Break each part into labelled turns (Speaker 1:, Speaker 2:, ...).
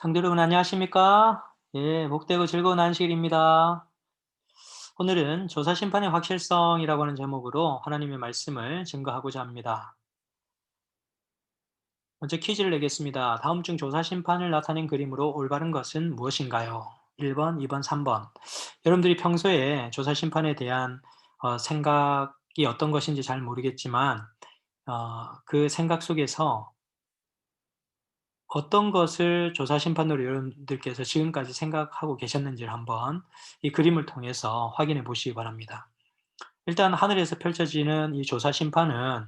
Speaker 1: 성도 여러분 안녕하십니까? 예, 복되고 즐거운 안식일입니다. 오늘은 조사심판의 확실성이라고 하는 제목으로 하나님의 말씀을 증거하고자 합니다. 먼저 퀴즈를 내겠습니다. 다음 중 조사심판을 나타낸 그림으로 올바른 것은 무엇인가요? 1번, 2번, 3번. 여러분들이 평소에 조사심판에 대한 생각이 어떤 것인지 잘 모르겠지만 그 생각 속에서 어떤 것을 조사심판으로 여러분들께서 지금까지 생각하고 계셨는지를 한번 이 그림을 통해서 확인해 보시기 바랍니다. 일단 하늘에서 펼쳐지는 이 조사심판은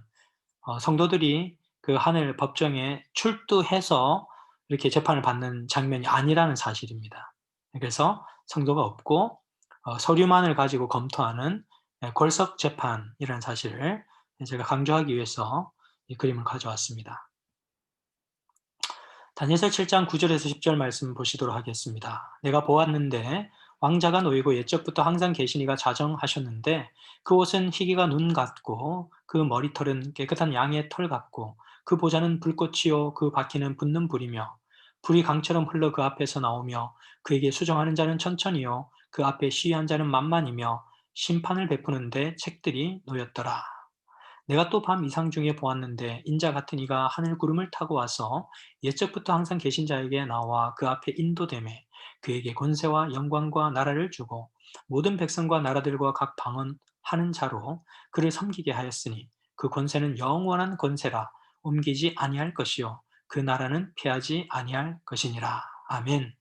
Speaker 1: 성도들이 그 하늘 법정에 출두해서 이렇게 재판을 받는 장면이 아니라는 사실입니다. 그래서 성도가 없고 서류만을 가지고 검토하는 골석 재판이라는 사실을 제가 강조하기 위해서 이 그림을 가져왔습니다. 다니엘서 7장 9절에서 10절 말씀 보시도록 하겠습니다. 내가 보았는데 왕자가 놓이고 옛적부터 항상 계시니가 자정하셨는데 그 옷은 희기가 눈 같고 그 머리털은 깨끗한 양의 털 같고 그 보좌는 불꽃이요 그 바퀴는 붙는 불이며 불이 강처럼 흘러 그 앞에서 나오며 그에게 수정하는 자는 천천히요 그 앞에 시위한 자는 만만이며 심판을 베푸는데 책들이 놓였더라. 내가 또 밤 이상 중에 보았는데 인자 같은 이가 하늘 구름을 타고 와서 옛적부터 항상 계신 자에게 나와 그 앞에 인도되매 그에게 권세와 영광과 나라를 주고 모든 백성과 나라들과 각 방언 하는 자로 그를 섬기게 하였으니 그 권세는 영원한 권세라 옮기지 아니할 것이요 그 나라는 패하지 아니할 것이니라. 아멘.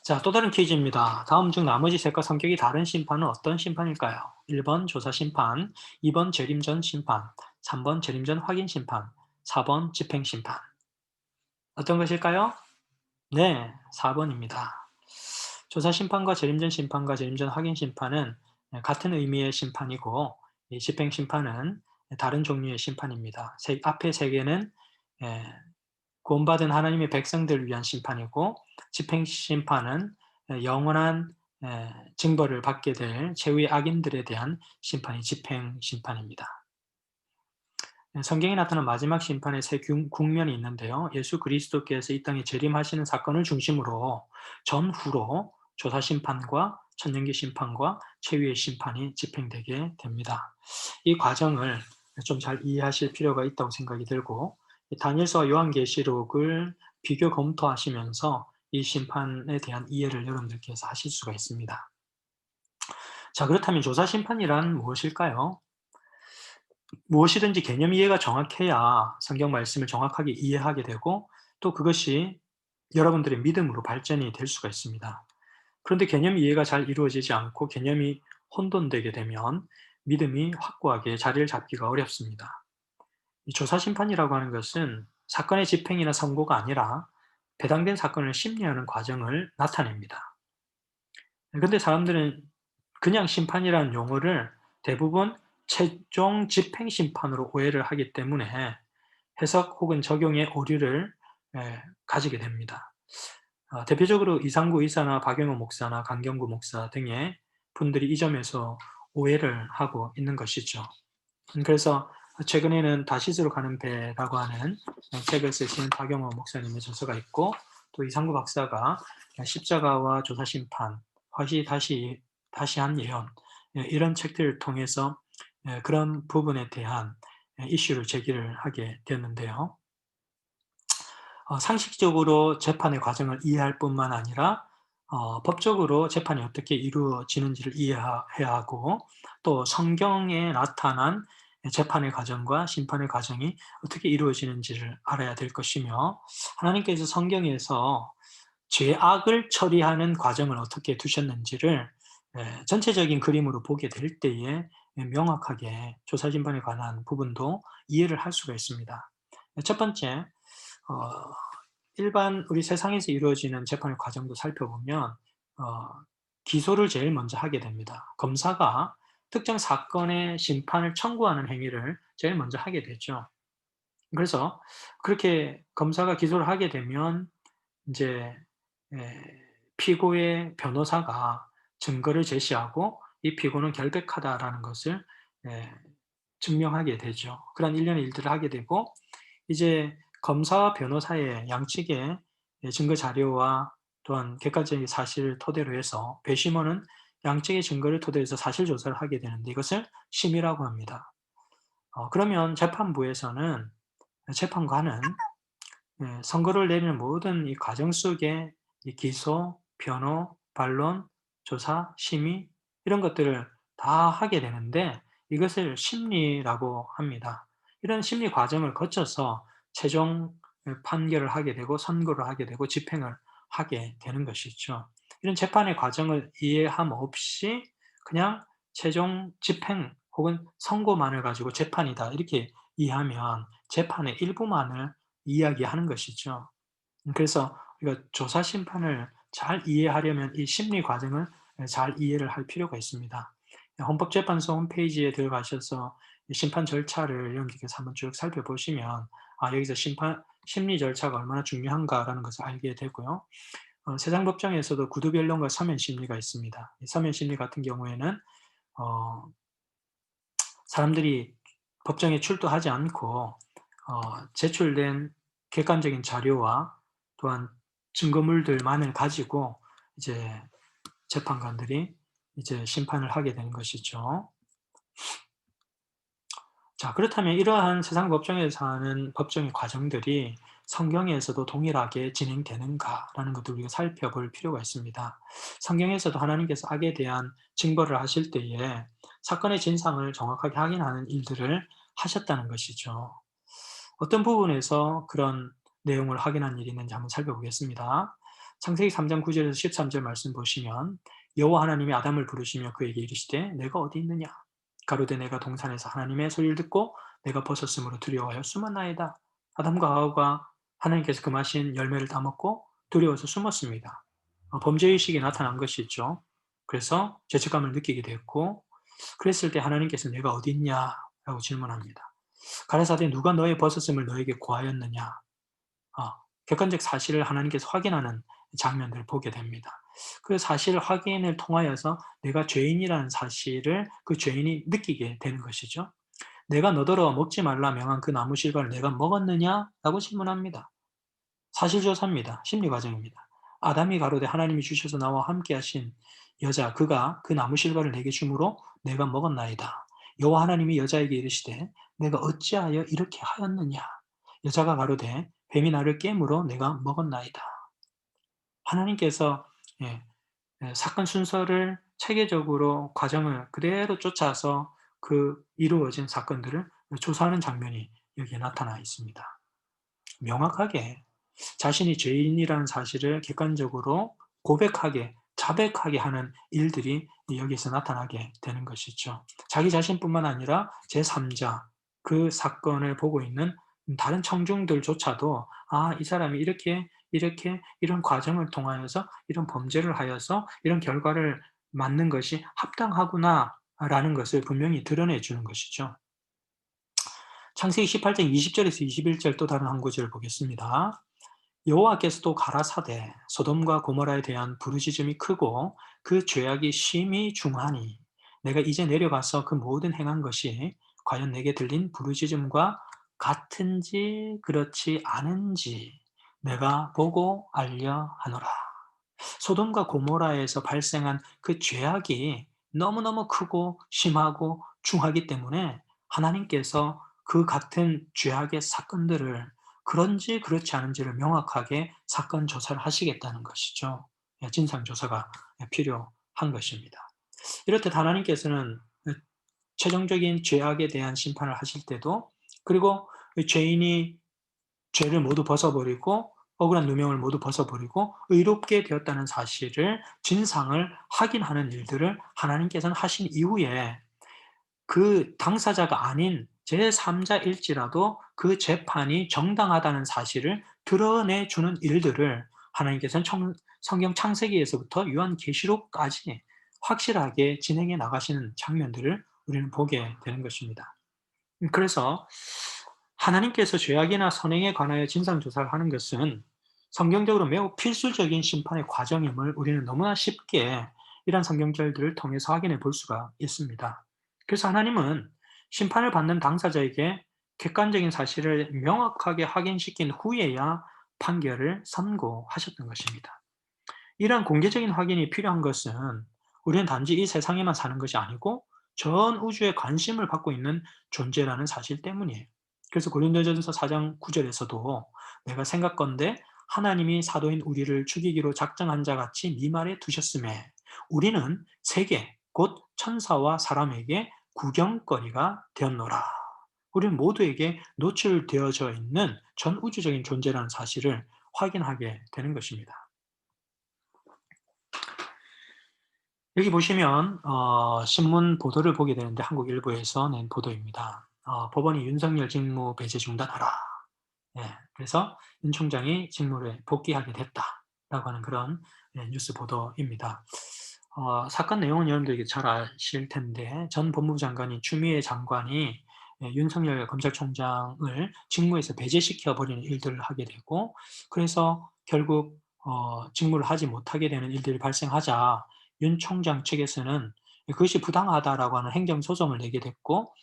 Speaker 1: 자, 또 다른 퀴즈입니다. 다음 중 나머지 셋과 성격이 다른 심판은 어떤 심판일까요? 1번 조사 심판, 2번 재림 전 심판, 3번 재림 전 확인 심판, 4번 집행 심판. 어떤 것일까요? 네, 4번입니다. 조사 심판과 재림 전 심판과 재림 전 확인 심판은 같은 의미의 심판이고 이 집행 심판은 다른 종류의 심판입니다. 앞에 세 개는 구원받은 하나님의 백성들을 위한 심판이고 집행 심판은 영원한 징벌을 받게 될 최후의 악인들에 대한 심판이 집행 심판입니다. 성경에 나타난 마지막 심판의 세 국면이 있는데요. 예수 그리스도께서 이 땅에 재림하시는 사건을 중심으로 전후로 조사 심판과 천년기 심판과 최후의 심판이 집행되게 됩니다. 이 과정을 좀 잘 이해하실 필요가 있다고 생각이 들고 다니엘서와 요한계시록을 비교 검토하시면서 이 심판에 대한 이해를 여러분들께서 하실 수가 있습니다. 자, 그렇다면 조사 심판이란 무엇일까요? 무엇이든지 개념 이해가 정확해야 성경 말씀을 정확하게 이해하게 되고 또 그것이 여러분들의 믿음으로 발전이 될 수가 있습니다. 그런데 개념 이해가 잘 이루어지지 않고 개념이 혼돈되게 되면 믿음이 확고하게 자리를 잡기가 어렵습니다. 이 조사심판이라고 하는 것은 사건의 집행이나 선고가 아니라 배당된 사건을 심리하는 과정을 나타냅니다. 그런데 사람들은 그냥 심판이라는 용어를 대부분 최종 집행 심판으로 오해를 하기 때문에 해석 혹은 적용의 오류를 가지게 됩니다. 대표적으로 이상구 이사나 박영호 목사나 강경구 목사 등의 분들이 이 점에서 오해를 하고 있는 것이죠. 그래서 최근에는 다시스로 가는 배라고 하는 책을 쓰신 박영호 목사님의 저서가 있고 또 이상구 박사가 십자가와 조사심판, 다시한 예언 이런 책들을 통해서 그런 부분에 대한 이슈를 제기를 하게 되었는데요. 상식적으로 재판의 과정을 이해할 뿐만 아니라 법적으로 재판이 어떻게 이루어지는지를 이해해야 하고 또 성경에 나타난 재판의 과정과 심판의 과정이 어떻게 이루어지는지를 알아야 될 것이며 하나님께서 성경에서 죄악을 처리하는 과정을 어떻게 두셨는지를 전체적인 그림으로 보게 될 때에 명확하게 조사심판에 관한 부분도 이해를 할 수가 있습니다. 첫 번째, 어, 일반 우리 세상에서 이루어지는 재판의 과정도 살펴보면 어, 기소를 제일 먼저 하게 됩니다. 검사가 특정 사건의 심판을 청구하는 행위를 제일 먼저 하게 되죠. 그래서 그렇게 검사가 기소를 하게 되면 이제 피고의 변호사가 증거를 제시하고 이 피고는 결백하다라는 것을 에, 증명하게 되죠. 그런 일련의 일들을 하게 되고 이제 검사와 변호사의 양측의 증거 자료와 또한 객관적인 사실을 토대로 해서 배심원은 양측의 증거를 토대로 해서 사실 조사를 하게 되는데 이것을 심의라고 합니다. 그러면 재판부에서는 재판관은 선고를 내리는 모든 이 과정 속에 이 기소, 변호, 반론, 조사, 심의 이런 것들을 다 하게 되는데 이것을 심리라고 합니다. 이런 심리 과정을 거쳐서 최종 판결을 하게 되고 선고를 하게 되고 집행을 하게 되는 것이죠. 이런 재판의 과정을 이해함 없이 그냥 최종 집행 혹은 선고만을 가지고 재판이다 이렇게 이해하면 재판의 일부만을 이야기하는 것이죠. 그래서 우리가 조사 심판을 잘 이해하려면 이 심리 과정을 잘 이해를 할 필요가 있습니다. 헌법재판소 홈페이지에 들어가셔서 심판 절차를 연결해서 한번 쭉 살펴보시면 여기서 심리 절차가 얼마나 중요한가라는 것을 알게 되고요. 세상 법정에서도 구두변론과 서면 심리가 있습니다. 이 서면 심리 같은 경우에는 어 사람들이 법정에 출두하지 않고 제출된 객관적인 자료와 또한 증거물들만을 가지고 이제 재판관들이 이제 심판을 하게 되는 것이죠. 자, 그렇다면 이러한 세상 법정에서 하는 법정의 과정들이 성경에서도 동일하게 진행되는가라는 것도 우리가 살펴볼 필요가 있습니다. 성경에서도 하나님께서 악에 대한 징벌을 하실 때에 사건의 진상을 정확하게 확인하는 일들을 하셨다는 것이죠. 어떤 부분에서 그런 내용을 확인한 일이 있는지 한번 살펴보겠습니다. 창세기 3장 9절에서 13절 말씀 보시면 여호와 하나님이 아담을 부르시며 그에게 이르시되 내가 어디 있느냐 가로되 내가 동산에서 하나님의 소리를 듣고 내가 벗었으므로 두려워하여 숨었나이다. 아담과 하와가 하나님께서 금하신 열매를 다 먹고 두려워서 숨었습니다. 범죄의식이 나타난 것이죠. 그래서 죄책감을 느끼게 됐고 그랬을 때 하나님께서 내가 어디 있냐라고 질문합니다. 가라사대 누가 너의 벗었음을 너에게 고하였느냐. 객관적 사실을 하나님께서 확인하는 장면들을 보게 됩니다. 그 사실 확인을 통하여서 내가 죄인이라는 사실을 그 죄인이 느끼게 되는 것이죠. 내가 너더러 먹지 말라 명한 그 나무 실과를 내가 먹었느냐? 라고 질문합니다. 사실조사입니다. 심리과정입니다. 아담이 가로되 하나님이 주셔서 나와 함께 하신 여자 그가 그 나무 실과를 내게 주므로 내가 먹었나이다. 여호와 하나님이 여자에게 이르시되 내가 어찌하여 이렇게 하였느냐? 여자가 가로되 뱀이 나를 깨물어 내가 먹었나이다. 하나님께서 예, 사건 순서를 체계적으로 과정을 그대로 쫓아서 그 이루어진 사건들을 조사하는 장면이 여기에 나타나 있습니다. 명확하게 자신이 죄인이라는 사실을 객관적으로 고백하게, 자백하게 하는 일들이 여기서 나타나게 되는 것이죠. 자기 자신뿐만 아니라 제3자, 그 사건을 보고 있는 다른 청중들조차도 이 사람이 이렇게 이런 과정을 통하여서 이런 범죄를 하여서 이런 결과를 맞는 것이 합당하구나라는 것을 분명히 드러내 주는 것이죠. 창세기 18장 20절에서 21절 또 다른 한 구절을 보겠습니다. 여호와께서도 가라사대 소돔과 고모라에 대한 부르짖음이 크고 그 죄악이 심히 중하니 내가 이제 내려가서 그 모든 행한 것이 과연 내게 들린 부르짖음과 같은지 그렇지 않은지 내가 보고 알려 하노라. 소돔과 고모라에서 발생한 그 죄악이 너무너무 크고 심하고 중하기 때문에 하나님께서 그 같은 죄악의 사건들을 그런지 그렇지 않은지를 명확하게 사건 조사를 하시겠다는 것이죠. 진상 조사가 필요한 것입니다. 이렇듯 하나님께서는 최종적인 죄악에 대한 심판을 하실 때도 그리고 죄인이 죄를 모두 벗어버리고 억울한 누명을 모두 벗어버리고 의롭게 되었다는 사실을 진상을 확인하는 일들을 하나님께서는 하신 이후에 그 당사자가 아닌 제3자일지라도 그 재판이 정당하다는 사실을 드러내 주는 일들을 하나님께서는 성경 창세기에서부터 요한계시록까지 확실하게 진행해 나가시는 장면들을 우리는 보게 되는 것입니다. 그래서 하나님께서 죄악이나 선행에 관하여 진상조사를 하는 것은 성경적으로 매우 필수적인 심판의 과정임을 우리는 너무나 쉽게 이런 성경절들을 통해서 확인해 볼 수가 있습니다. 그래서 하나님은 심판을 받는 당사자에게 객관적인 사실을 명확하게 확인시킨 후에야 판결을 선고하셨던 것입니다. 이러한 공개적인 확인이 필요한 것은 우리는 단지 이 세상에만 사는 것이 아니고 전 우주에 관심을 받고 있는 존재라는 사실 때문이에요. 그래서 고린도전서 4장 9절에서도 내가 생각건대 하나님이 사도인 우리를 죽이기로 작정한 자 같이 네 말에 두셨음에 우리는 세계 곧 천사와 사람에게 구경거리가 되었노라. 우리는 모두에게 노출되어져 있는 전 우주적인 존재라는 사실을 확인하게 되는 것입니다. 여기 보시면 신문 보도를 보게 되는데 한국일보에서 낸 보도입니다. 법원이 윤석열 직무 배제 중단하라. 예, 그래서 윤 총장이 직무를 복귀하게 됐다라고 하는 그런 뉴스 보도입니다. 사건 내용은 여러분들이 잘 아실 텐데 전 법무부 장관이 추미애 장관이 윤석열 검찰총장을 직무에서 배제시켜 버리는 일들을 하게 되고 그래서 결국 직무를 하지 못하게 되는 일들이 발생하자 윤 총장 측에서는 그것이 부당하다라고 하는 행정소송을 내게 됐고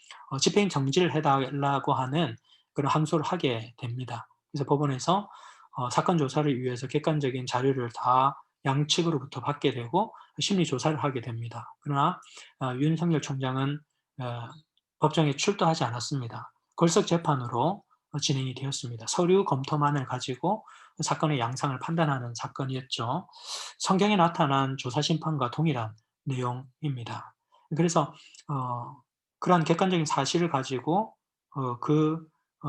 Speaker 1: 집행 정지를 해달라고 하는 그런 항소를 하게 됩니다. 그래서 법원에서 사건 조사를 위해서 객관적인 자료를 다 양측으로부터 받게 되고 심리 조사를 하게 됩니다. 그러나 윤석열 총장은 법정에 출두하지 않았습니다. 걸석 재판으로 진행이 되었습니다. 서류 검토만을 가지고 사건의 양상을 판단하는 사건이었죠. 성경에 나타난 조사 심판과 동일한 내용입니다. 그래서 그러한 객관적인 사실을 가지고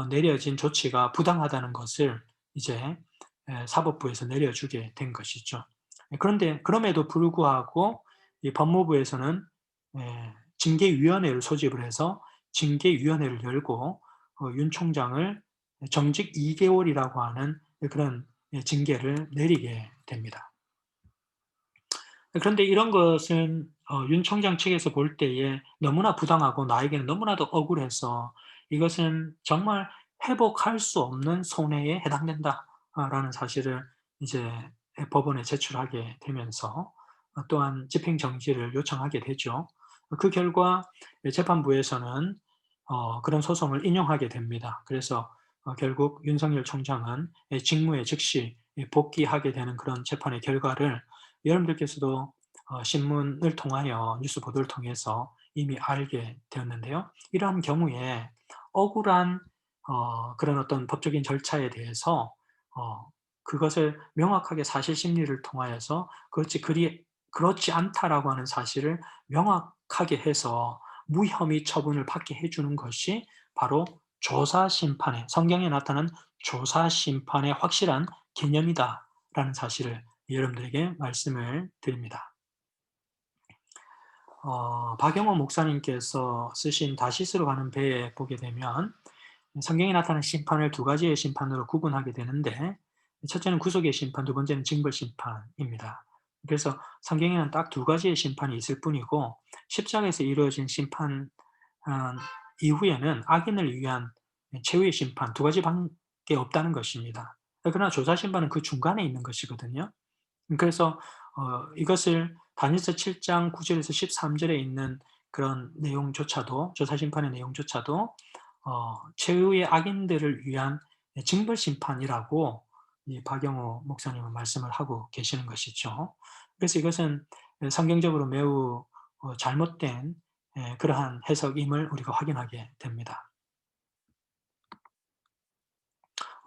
Speaker 1: 내려진 조치가 부당하다는 것을 이제 사법부에서 내려주게 된 것이죠. 그런데 그럼에도 불구하고 이 법무부에서는 징계위원회를 소집을 해서 징계위원회를 열고 윤 총장을 정직 2개월이라고 하는 그런 징계를 내리게 됩니다. 그런데 이런 것은 윤 총장 측에서 볼 때에 너무나 부당하고 나에게는 너무나도 억울해서 이것은 정말 회복할 수 없는 손해에 해당된다라는 사실을 이제 법원에 제출하게 되면서 또한 집행정지를 요청하게 되죠. 그 결과 재판부에서는 그런 소송을 인용하게 됩니다. 그래서 결국 윤석열 총장은 직무에 즉시 복귀하게 되는 그런 재판의 결과를 여러분들께서도 신문을 통하여 뉴스 보도를 통해서 이미 알게 되었는데요. 이러한 경우에 억울한 그런 어떤 법적인 절차에 대해서 그것을 명확하게 사실 심리를 통하여서 그렇지 않다라고 하는 사실을 명확하게 해서 무혐의 처분을 받게 해주는 것이 바로 조사 심판의 성경에 나타난 조사 심판의 확실한 개념이다라는 사실을 여러분들에게 말씀을 드립니다. 박영호 목사님께서 쓰신 다시스로 가는 배에 보게 되면 성경에 나타난 심판을 두 가지의 심판으로 구분하게 되는데 첫째는 구속의 심판, 두 번째는 징벌 심판입니다. 그래서 성경에는 딱 두 가지의 심판이 있을 뿐이고 십자가에서 이루어진 심판 이후에는 악인을 위한 최후의 심판 두 가지밖에 없다는 것입니다. 그러나 조사 심판은 그 중간에 있는 것이거든요. 그래서 이것을 다니엘서 7장 9절에서 13절에 있는 그런 내용조차도 조사 심판의 내용조차도 최후의 악인들을 위한 징벌 심판이라고 이 박영호 목사님은 말씀을 하고 계시는 것이죠. 그래서 이것은 성경적으로 매우 잘못된 그러한 해석임을 우리가 확인하게 됩니다.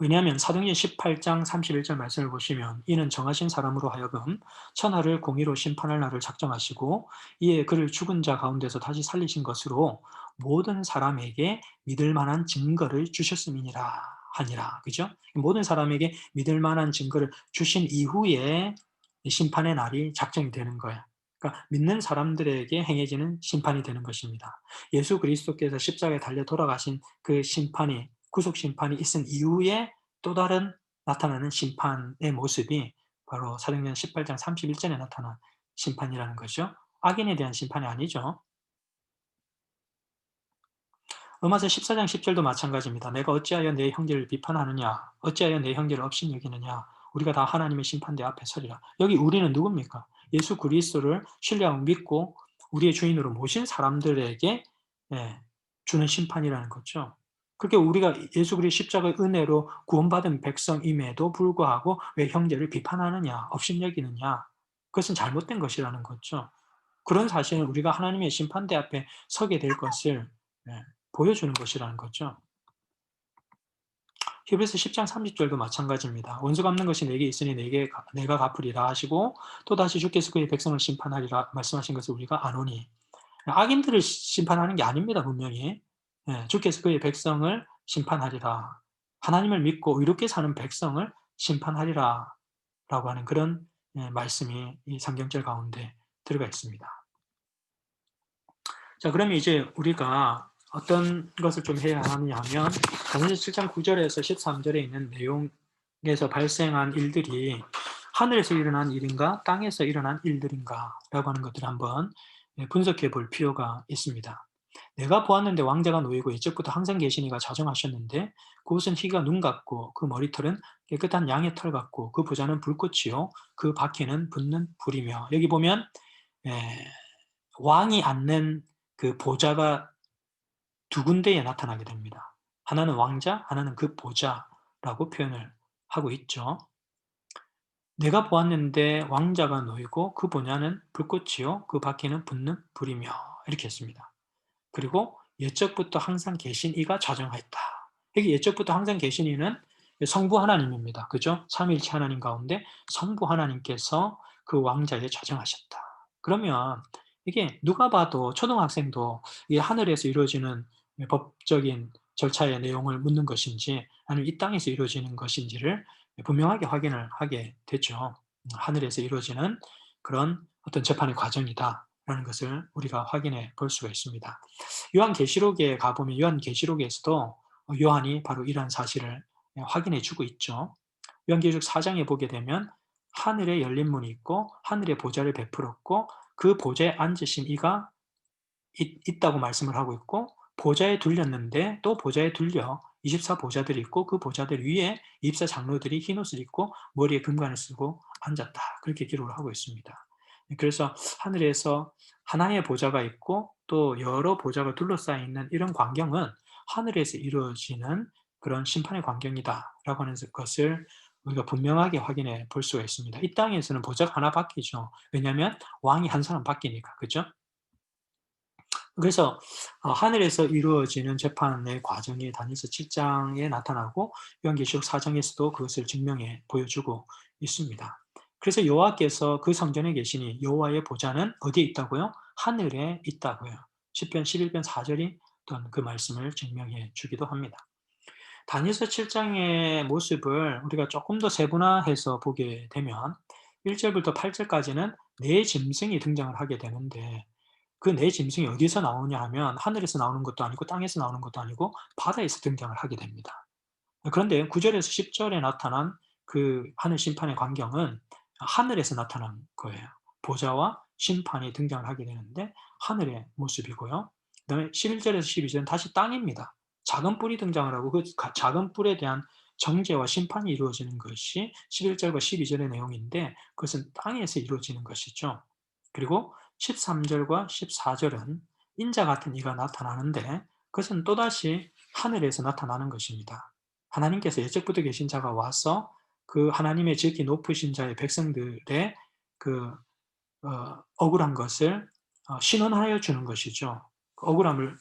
Speaker 1: 왜냐하면 사도행전 18장 31절 말씀을 보시면 이는 정하신 사람으로 하여금 천하를 공의로 심판할 날을 작정하시고 이에 그를 죽은 자 가운데서 다시 살리신 것으로 모든 사람에게 믿을 만한 증거를 주셨음이니라 하니라. 그죠? 모든 사람에게 믿을 만한 증거를 주신 이후에 심판의 날이 작정이 되는 거예요. 그러니까 믿는 사람들에게 행해지는 심판이 되는 것입니다. 예수 그리스도께서 십자가에 달려 돌아가신 그 심판이 구속 심판이 있은 이후에 또 다른 나타나는 심판의 모습이 바로 사도행전 18장 31절에 나타난 심판이라는 거죠. 악인에 대한 심판이 아니죠. 로마서 14장 10절도 마찬가지입니다. 내가 어찌하여 내 형제를 비판하느냐 어찌하여 내 형제를 업신여기느냐 우리가 다 하나님의 심판대 앞에 서리라. 여기 우리는 누굽니까? 예수 그리스도를 신뢰하고 믿고 우리의 주인으로 모신 사람들에게 주는 심판이라는 거죠. 그렇게 우리가 예수 그리스도의 십자가의 은혜로 구원받은 백성임에도 불구하고 왜 형제를 비판하느냐, 업신여기느냐. 그것은 잘못된 것이라는 거죠. 그런 사실은 우리가 하나님의 심판대 앞에 서게 될 것을 보여주는 것이라는 거죠. 히브리서 10장 30절도 마찬가지입니다. 원수 갚는 것이 내게 있으니 내가 갚으리라 하시고 또다시 주께서 그의 백성을 심판하리라 말씀하신 것을 우리가 아노니. 악인들을 심판하는 게 아닙니다. 분명히. 주께서 그의 백성을 심판하리라. 하나님을 믿고 의롭게 사는 백성을 심판하리라 라고 하는 그런 말씀이 이 성경절 가운데 들어가 있습니다. 자, 그러면 이제 우리가 어떤 것을 좀 해야 하느냐 하면 다니엘 7장 9절에서 13절에 있는 내용에서 발생한 일들이 하늘에서 일어난 일인가 땅에서 일어난 일들인가 라고 하는 것들을 한번 분석해 볼 필요가 있습니다. 내가 보았는데 왕자가 놓이고 옛적부터 항상 계신 이가 자정하셨는데 그 옷은 희가 눈 같고 그 머리털은 깨끗한 양의 털 같고 그 보좌는 불꽃이요 그 바퀴는 붙는 불이며. 여기 보면 왕이 앉는 그 보좌가 두 군데에 나타나게 됩니다. 하나는 왕자, 하나는 그 보좌라고 표현을 하고 있죠. 내가 보았는데 왕자가 놓이고 그 보좌는 불꽃이요 그 바퀴는 붙는 불이며 이렇게 했습니다. 그리고 옛적부터 항상 계신 이가 자정하였다. 여기 옛적부터 항상 계신 이는 성부 하나님입니다. 그죠? 삼위일체 하나님 가운데 성부 하나님께서 그 왕자에 자정하셨다. 그러면 이게 누가 봐도 초등학생도 이 하늘에서 이루어지는 법적인 절차의 내용을 묻는 것인지 아니면 이 땅에서 이루어지는 것인지를 분명하게 확인을 하게 되죠. 하늘에서 이루어지는 그런 어떤 재판의 과정이다라는 것을 우리가 확인해 볼 수가 있습니다. 요한계시록에 가보면 요한계시록에서도 요한이 바로 이러한 사실을 확인해 주고 있죠. 요한계시록 4장에 보게 되면 하늘에 열린 문이 있고 하늘에 보좌를 베풀었고 그 보좌에 앉으신 이가 있다고 말씀을 하고 있고 보좌에 둘렸는데 또 보좌에 둘려 24보좌들이 있고 그 보좌들 위에 24장로들이 흰옷을 입고 머리에 금관을 쓰고 앉았다. 그렇게 기록을 하고 있습니다. 그래서 하늘에서 하나의 보좌가 있고 또 여러 보좌가 둘러싸여 있는 이런 광경은 하늘에서 이루어지는 그런 심판의 광경이다라고 하는 것을 우리가 분명하게 확인해 볼 수가 있습니다. 이 땅에서는 보좌가 하나 바뀌죠. 왜냐하면 왕이 한 사람 바뀌니까. 그죠? 그래서 하늘에서 이루어지는 재판의 과정이 다니엘서 7장에 나타나고 요한계시록 4장에서도 그것을 증명해 보여주고 있습니다. 그래서 여호와께서 그 성전에 계시니 여호와의 보좌는 어디에 있다고요? 하늘에 있다고요. 시편 11편 4절이 어떤 그 말씀을 증명해 주기도 합니다. 다니엘서 7장의 모습을 우리가 조금 더 세분화해서 보게 되면 1절부터 8절까지는 네 짐승이 등장을 하게 되는데 그 네 짐승이 어디서 나오냐 하면 하늘에서 나오는 것도 아니고 땅에서 나오는 것도 아니고 바다에서 등장을 하게 됩니다. 그런데 9절에서 10절에 나타난 그 하늘 심판의 광경은 하늘에서 나타난 거예요. 보좌와 심판이 등장을 하게 되는데 하늘의 모습이고요. 그다음에 11절에서 12절은 다시 땅입니다. 작은 뿔이 등장을 하고 그 작은 뿔에 대한 정죄와 심판이 이루어지는 것이 11절과 12절의 내용인데 그것은 땅에서 이루어지는 것이죠. 그리고 13절과 14절은 인자 같은 이가 나타나는데 그것은 또다시 하늘에서 나타나는 것입니다. 하나님께서 예적부터 계신 자가 와서 그 하나님의 지극히 높으신 자의 백성들의 그 억울한 것을 신원하여 주는 것이죠. 그 억울함을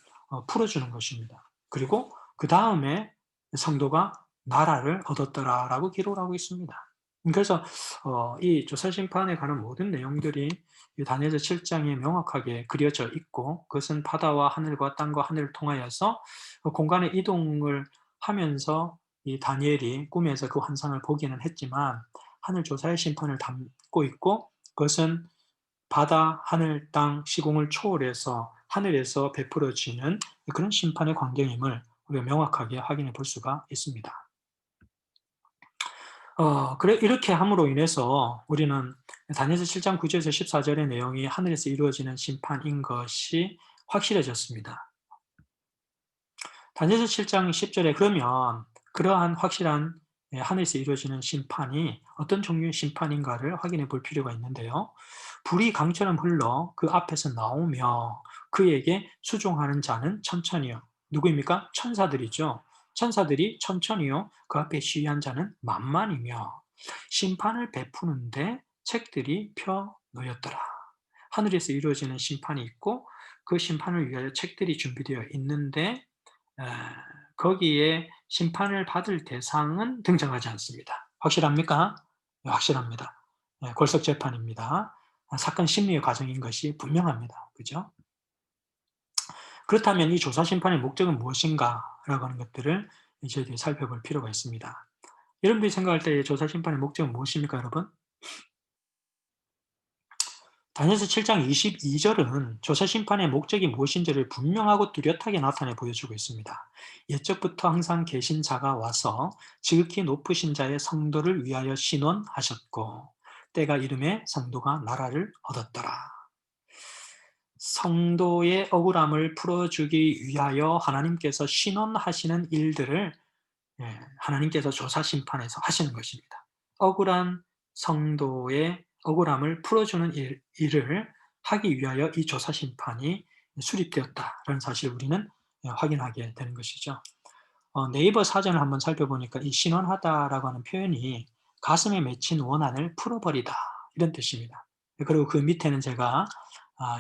Speaker 1: 풀어주는 것입니다. 그리고 그 다음에 성도가 나라를 얻었더라라고 기록을 하고 있습니다. 그래서 이 조사심판에 관한 모든 내용들이 다니엘서 7장에 명확하게 그려져 있고 그것은 바다와 하늘과 땅과 하늘을 통하여서 공간의 이동을 하면서 이 다니엘이 꿈에서 그 환상을 보기는 했지만 하늘 조사의 심판을 담고 있고 그것은 바다, 하늘, 땅, 시공을 초월해서 하늘에서 베풀어지는 그런 심판의 광경임을 우리가 명확하게 확인해 볼 수가 있습니다. 그래 이렇게 함으로 인해서 우리는 다니엘서 7장 9절에서 14절의 내용이 하늘에서 이루어지는 심판인 것이 확실해졌습니다. 다니엘서 7장 10절에 그러면 그러한 확실한 하늘에서 이루어지는 심판이 어떤 종류의 심판인가를 확인해 볼 필요가 있는데요. 불이 강처럼 흘러 그 앞에서 나오며 그에게 수종하는 자는 천천히요. 누구입니까? 천사들이죠. 천사들이 천천히요 그 앞에 시위한 자는 만만이며 심판을 베푸는데 책들이 펴 놓였더라. 하늘에서 이루어지는 심판이 있고 그 심판을 위하여 책들이 준비되어 있는데 에, 거기에 심판을 받을 대상은 등장하지 않습니다. 확실합니까? 네, 확실합니다. 네, 골석 재판입니다. 사건 심리의 과정인 것이 분명합니다. 그죠? 그렇다면 이 조사 심판의 목적은 무엇인가라고 하는 것들을 저희들이 살펴볼 필요가 있습니다. 여러분들이 생각할 때 조사 심판의 목적은 무엇입니까, 여러분? 다니엘서 7장 22절은 조사 심판의 목적이 무엇인지를 분명하고 뚜렷하게 나타내 보여주고 있습니다. 옛적부터 항상 계신 자가 와서 지극히 높으신 자의 성도를 위하여 신원하셨고 때가 이름에 성도가 나라를 얻었더라. 성도의 억울함을 풀어주기 위하여 하나님께서 신원하시는 일들을 하나님께서 조사 심판에서 하시는 것입니다. 억울한 성도의 억울함을 풀어주는 일을 하기 위하여 이 조사 심판이 수립되었다라는 사실을 우리는 확인하게 되는 것이죠. 네이버 사전을 한번 살펴보니까 이 신원하다라고 하는 표현이 가슴에 맺힌 원한을 풀어버리다 이런 뜻입니다. 그리고 그 밑에는 제가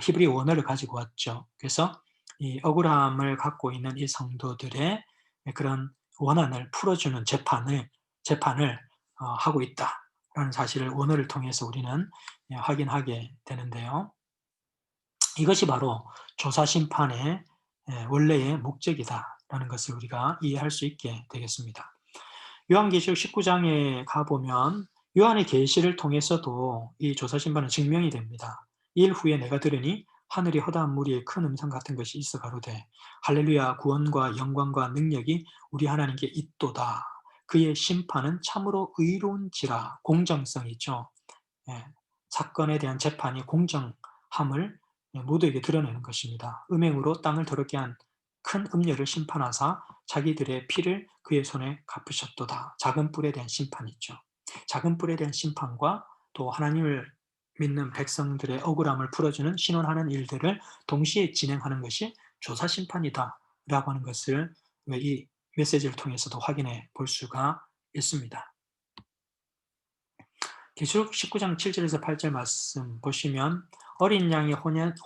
Speaker 1: 히브리 원어를 가지고 왔죠. 그래서 이 억울함을 갖고 있는 이 성도들의 그런 원한을 풀어주는 재판을 하고 있다라는 사실을 원어를 통해서 우리는 확인하게 되는데요. 이것이 바로 조사 심판의 원래의 목적이다라는 것을 우리가 이해할 수 있게 되겠습니다. 요한계시록 19장에 가보면 요한의 계시를 통해서도 이 조사 심판은 증명이 됩니다. 일 후에 내가 들으니 하늘이 허다한 무리의 큰 음성 같은 것이 있어 가로되 할렐루야 구원과 영광과 능력이 우리 하나님께 있도다. 그의 심판은 참으로 의로운지라. 공정성이 있죠. 예, 사건에 대한 재판이 공정함을 모두에게 드러내는 것입니다. 음행으로 땅을 더럽게 한 큰 음녀를 심판하사 자기들의 피를 그의 손에 갚으셨도다. 작은 뿔에 대한 심판이 있죠. 작은 뿔에 대한 심판과 또 하나님을 믿는 백성들의 억울함을 풀어주는 신원하는 일들을 동시에 진행하는 것이 조사 심판이다라고 하는 것을 이 메시지를 통해서도 확인해 볼 수가 있습니다. 계시록 19장 7절에서 8절 말씀 보시면 어린 양의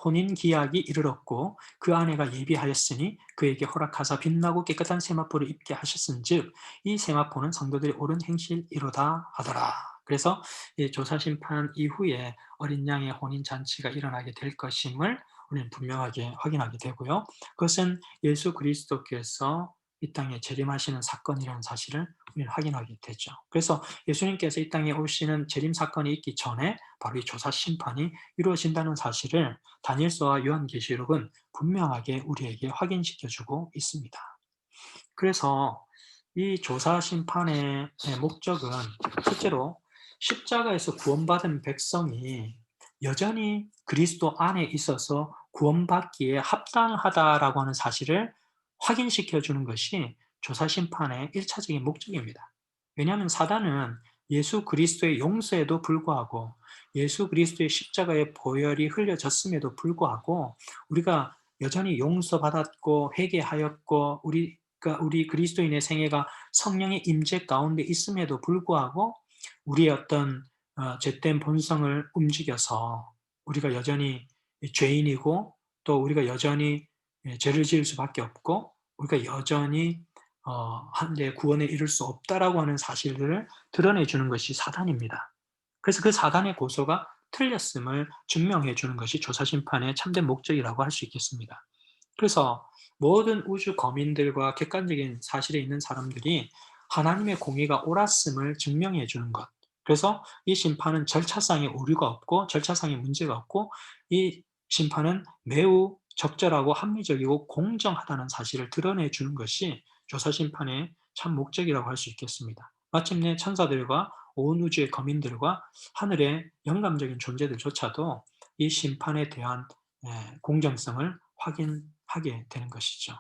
Speaker 1: 혼인 기약이 이르렀고 그 아내가 예비하였으니 그에게 허락하사 빛나고 깨끗한 세마포를 입게 하셨은즉 이 세마포는 성도들이 옳은 행실이로다 하더라. 그래서 이 조사 심판 이후에 어린 양의 혼인 잔치가 일어나게 될 것임을 우리는 분명하게 확인하게 되고요. 그것은 예수 그리스도께서 이 땅에 재림하시는 사건이라는 사실을 우리는 확인하게 되죠. 그래서 예수님께서 이 땅에 오시는 재림 사건이 있기 전에 바로 이 조사 심판이 이루어진다는 사실을 다니엘서와 요한계시록은 분명하게 우리에게 확인시켜주고 있습니다. 그래서 이 조사 심판의 목적은 실제로 십자가에서 구원받은 백성이 여전히 그리스도 안에 있어서 구원받기에 합당하다라고 하는 사실을 확인시켜 주는 것이 조사 심판의 1차적인 목적입니다. 왜냐하면 사단은 예수 그리스도의 용서에도 불구하고 예수 그리스도의 십자가의 보혈이 흘려졌음에도 불구하고 우리가 여전히 용서받았고 회개하였고 우리 그리스도인의 생애가 성령의 임재 가운데 있음에도 불구하고 우리의 어떤 죄된 본성을 움직여서 우리가 여전히 죄인이고 또 우리가 여전히 죄를 지을 수밖에 없고 우리가 여전히 한데 구원에 이를 수 없다라고 하는 사실을 드러내 주는 것이 사단입니다. 그래서 그 사단의 고소가 틀렸음을 증명해 주는 것이 조사 심판의 참된 목적이라고 할 수 있겠습니다. 그래서 모든 우주 거민들과 객관적인 사실에 있는 사람들이 하나님의 공의가 옳았음을 증명해 주는 것. 그래서 이 심판은 절차상의 오류가 없고 절차상의 문제가 없고 이 심판은 매우 적절하고 합리적이고 공정하다는 사실을 드러내 주는 것이 조사 심판의 참 목적이라고 할 수 있겠습니다. 마침내 천사들과 온 우주의 거민들과 하늘의 영감적인 존재들조차도 이 심판에 대한 공정성을 확인하게 되는 것이죠.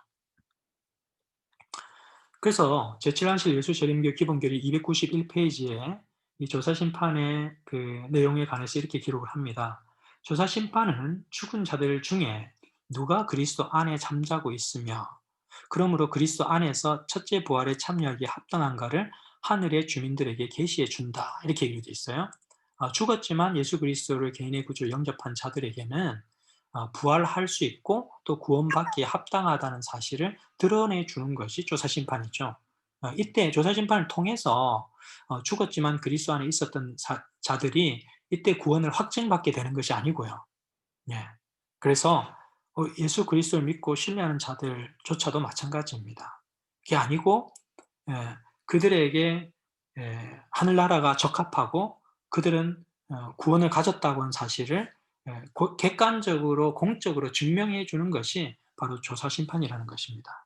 Speaker 1: 그래서 제7안실 예수재림교 기본결의 291페이지에 이 조사심판의 그 내용에 관해서 이렇게 기록을 합니다. 조사심판은 죽은 자들 중에 누가 그리스도 안에 잠자고 있으며 그러므로 그리스도 안에서 첫째 부활에 참여하기에 합당한가를 하늘의 주민들에게 계시해 준다. 이렇게 얘기되어 있어요. 죽었지만 예수 그리스도를 개인의 구주로 영접한 자들에게는 부활할 수 있고 또 구원받기에 합당하다는 사실을 드러내 주는 것이 조사심판이죠. 이때 조사심판을 통해서 죽었지만 그리스도 안에 있었던 자들이 이때 구원을 확증받게 되는 것이 아니고요. 예. 그래서 예수 그리스도를 믿고 신뢰하는 자들조차도 마찬가지입니다. 그게 아니고 그들에게 하늘나라가 적합하고 그들은 구원을 가졌다고 하는 사실을 객관적으로 공적으로 증명해 주는 것이 바로 조사심판이라는 것입니다.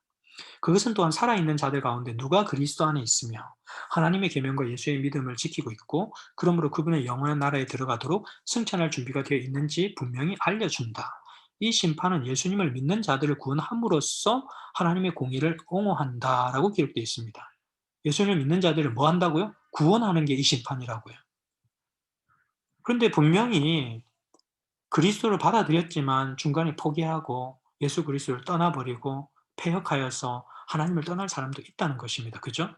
Speaker 1: 그것은 또한 살아있는 자들 가운데 누가 그리스도 안에 있으며 하나님의 계명과 예수의 믿음을 지키고 있고 그러므로 그분의 영원한 나라에 들어가도록 승천할 준비가 되어 있는지 분명히 알려준다. 이 심판은 예수님을 믿는 자들을 구원함으로써 하나님의 공의를 옹호한다라고 기록되어 있습니다. 예수님을 믿는 자들을 뭐 한다고요? 구원하는 게 이 심판이라고요. 그런데 분명히 그리스도를 받아들였지만 중간에 포기하고 예수 그리스도를 떠나버리고 폐역하여서 하나님을 떠날 사람도 있다는 것입니다. 그죠?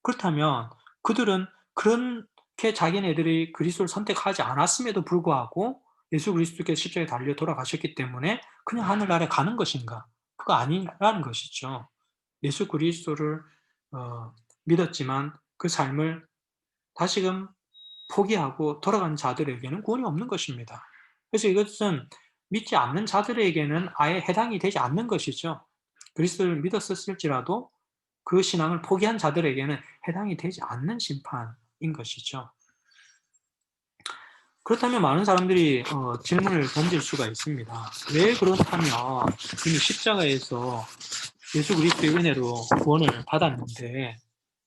Speaker 1: 그렇다면 그들은 그렇게 자기네들이 그리스도를 선택하지 않았음에도 불구하고 예수 그리스도께서 십자가에 달려 돌아가셨기 때문에 그냥 하늘나라에 가는 것인가? 그거 아니라는 것이죠. 예수 그리스도를 믿었지만 그 삶을 다시금 포기하고 돌아간 자들에게는 구원이 없는 것입니다. 그래서 이것은 믿지 않는 자들에게는 아예 해당이 되지 않는 것이죠. 그리스도를 믿었을지라도 그 신앙을 포기한 자들에게는 해당이 되지 않는 심판인 것이죠. 그렇다면 많은 사람들이 질문을 던질 수가 있습니다. 왜 그렇다면 이미 십자가에서 예수 그리스도의 은혜로 구원을 받았는데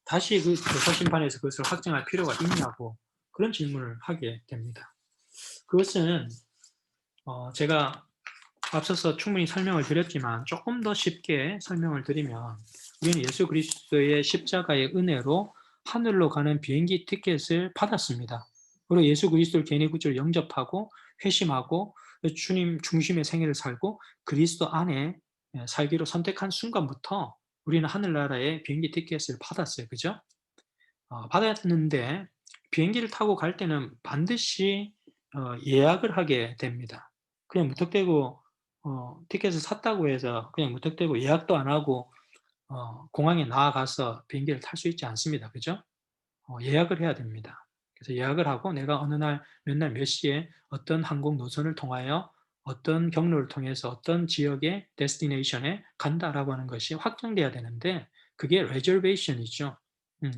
Speaker 1: 다시 그 조사심판에서 그것을 확증할 필요가 있냐고 그런 질문을 하게 됩니다. 그것은 제가 앞서서 충분히 설명을 드렸지만 조금 더 쉽게 설명을 드리면 우리는 예수 그리스도의 십자가의 은혜로 하늘로 가는 비행기 티켓을 받았습니다. 그리고 예수 그리스도를 개인의 구주로 영접하고 회심하고 주님 중심의 생애를 살고 그리스도 안에 살기로 선택한 순간부터 우리는 하늘나라의 비행기 티켓을 받았어요. 그죠? 받았는데 비행기를 타고 갈 때는 반드시 예약을 하게 됩니다. 그냥 무턱대고 티켓을 샀다고 해서 그냥 무턱대고 예약도 안 하고 공항에 나아가서 비행기를 탈 수 있지 않습니다. 그죠? 예약을 해야 됩니다. 그래서 예약을 하고 내가 어느 날 몇 날 몇 시에 어떤 항공 노선을 통하여 어떤 경로를 통해서 어떤 지역의 데스티네이션에 간다라고 하는 것이 확정돼야 되는데 그게 reservation이죠.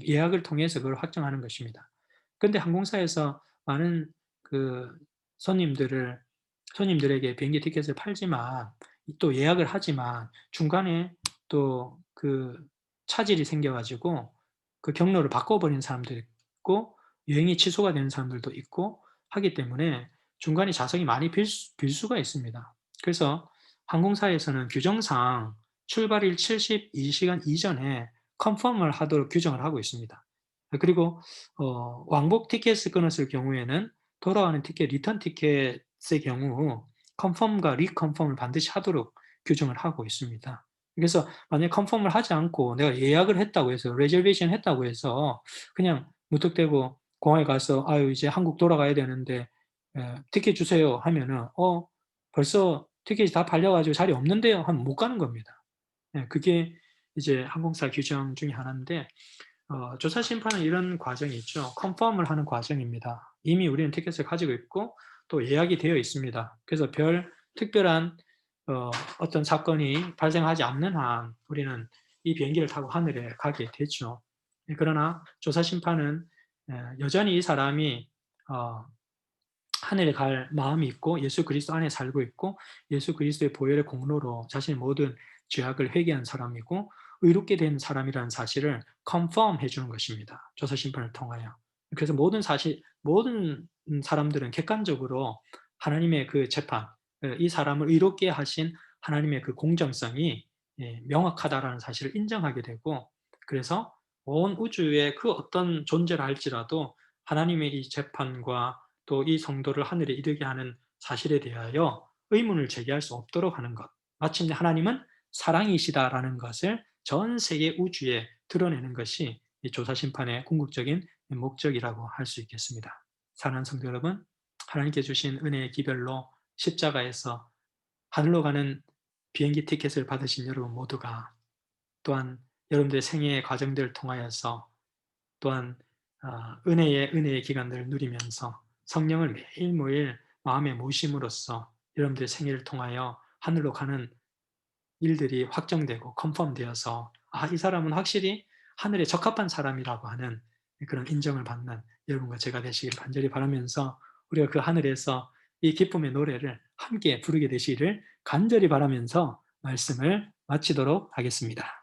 Speaker 1: 예약을 통해서 그걸 확정하는 것입니다. 근데 항공사에서 많은 그 손님들에게 비행기 티켓을 팔지만 또 예약을 하지만 중간에 또 그 차질이 생겨 가지고 그 경로를 바꿔버리는 사람도 있고 여행이 취소가 되는 사람들도 있고 하기 때문에 중간에 좌석이 많이 빌 수가 있습니다. 그래서 항공사에서는 규정상 출발일 72시간 이전에 컨펌을 하도록 규정을 하고 있습니다. 그리고 왕복 티켓을 끊었을 경우에는 돌아가는 티켓, 리턴 티켓의 경우 컨펌과 리컨펌을 반드시 하도록 규정을 하고 있습니다. 그래서 만약에 컨펌을 하지 않고 내가 예약을 했다고 해서 레저베이션 했다고 해서 그냥 무턱대고 공항에 가서 "아유 이제 한국 돌아가야 되는데 티켓 주세요." 하면은 벌써 티켓이 다 팔려 가지고 "자리 없는데요." 하면 못 가는 겁니다. 예, 그게 이제 항공사 규정 중에 하나인데 조사 심판은 이런 과정이 있죠. 컨펌을 하는 과정입니다. 이미 우리는 티켓을 가지고 있고 또 예약이 되어 있습니다. 그래서 별 특별한 어떤 사건이 발생하지 않는 한 우리는 이 비행기를 타고 하늘에 가게 되죠. 그러나 조사 심판은 여전히 이 사람이 어 하늘에 갈 마음이 있고 예수 그리스도 안에 살고 있고 예수 그리스도의 보혈의 공로로 자신의 모든 죄악을 회개한 사람이고 의롭게 된 사람이라는 사실을 confirm 해 주는 것입니다. 조사 심판을 통하여. 그래서 모든 사람들은 객관적으로 하나님의 그 재판, 이 사람을 의롭게 하신 하나님의 그 공정성이 명확하다라는 사실을 인정하게 되고 그래서 온 우주의 그 어떤 존재라 할지라도 하나님의 이 재판과 또 이 성도를 하늘에 이르게 하는 사실에 대하여 의문을 제기할 수 없도록 하는 것. 마침내 하나님은 사랑이시다라는 것을 전 세계 우주에 드러내는 것이 이 조사심판의 궁극적인 목적이라고 할 수 있겠습니다. 사랑하는 성도 여러분, 하나님께 주신 은혜의 기별로 십자가에서 하늘로 가는 비행기 티켓을 받으신 여러분 모두가, 또한 여러분들의 생애의 과정들을 통하여서, 또한 은혜의 기간들을 누리면서 성령을 매일매일 마음에 모심으로써 여러분들의 생애를 통하여 하늘로 가는 일들이 확정되고 컨펌되어서 이 사람은 확실히 하늘에 적합한 사람이라고 하는 그런 인정을 받는 여러분과 제가 되시길 간절히 바라면서, 우리가 그 하늘에서 이 기쁨의 노래를 함께 부르게 되시기를 간절히 바라면서 말씀을 마치도록 하겠습니다.